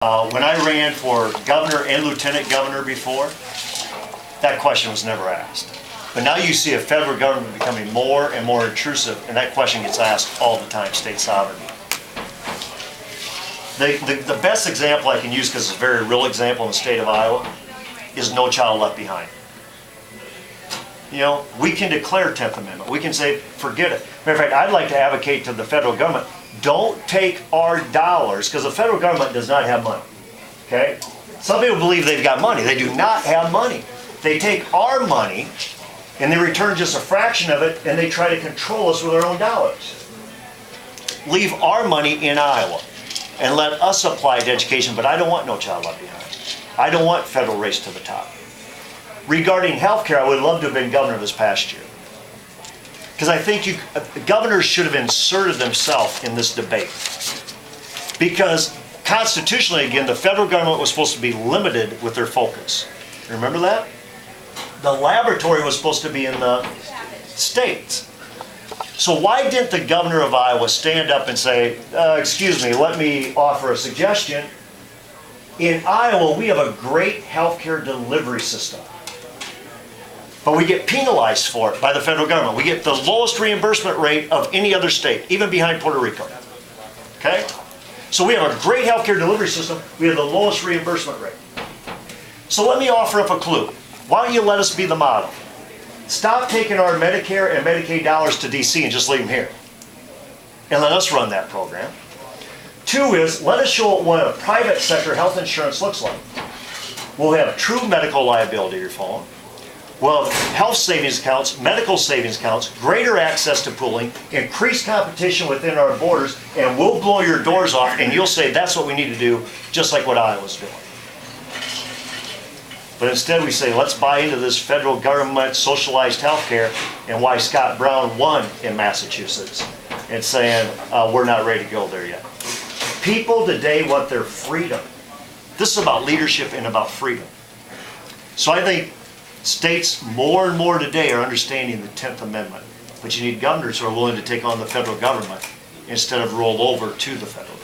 When I ran for governor and lieutenant governor before, that question was never asked. But now you see a federal government becoming more and more intrusive, and that question gets asked all the time, state sovereignty. The best example I can use, because it's a very real example in the state of Iowa, is No Child Left Behind. You know, we can declare 10th Amendment. We can say, forget it. Matter of fact, I'd like to advocate to the federal government, don't take our dollars, because the federal government does not have money. Okay? Some people believe they've got money. They do not have money. They take our money and they return just a fraction of it, and they try to control us with their own dollars. Leave our money in Iowa and let us apply to education, but I don't want No Child Left Behind. I don't want federal race to the top. Regarding health care, I would love to have been governor this past year. Because I think governors should have inserted themselves in this debate. Because constitutionally, again, the federal government was supposed to be limited with their focus. Remember that? The laboratory was supposed to be in the states. So why didn't the governor of Iowa stand up and say, excuse me, let me offer a suggestion. In Iowa, we have a great healthcare delivery system. But we get penalized for it by the federal government. We get the lowest reimbursement rate of any other state, even behind Puerto Rico. Okay? So we have a great healthcare delivery system. We have the lowest reimbursement rate. So let me offer up a clue. Why don't you let us be the model? Stop taking our Medicare and Medicaid dollars to DC and just leave them here. And let us run that program. Two is, let us show what a private sector health insurance looks like. We'll have true medical liability reform. We'll have health savings accounts, medical savings accounts, greater access to pooling, increased competition within our borders, and we'll blow your doors off, and you'll say that's what we need to do, just like what Iowa's doing. But instead we say, let's buy into this federal government socialized health care, and why Scott Brown won in Massachusetts, and saying, we're not ready to go there yet. People today want their freedom. This is about leadership and about freedom. So I think states more and more today are understanding the 10th Amendment. But you need governors who are willing to take on the federal government instead of roll over to the federal government.